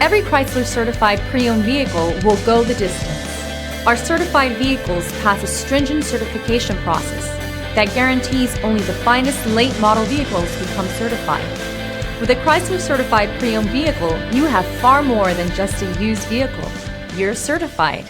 Every Chrysler certified pre-owned vehicle will go the distance. Our certified vehicles pass a stringent certification process that guarantees only the finest late model vehicles become certified. With a Chrysler certified pre-owned vehicle, you have far more than just a used vehicle. You're certified.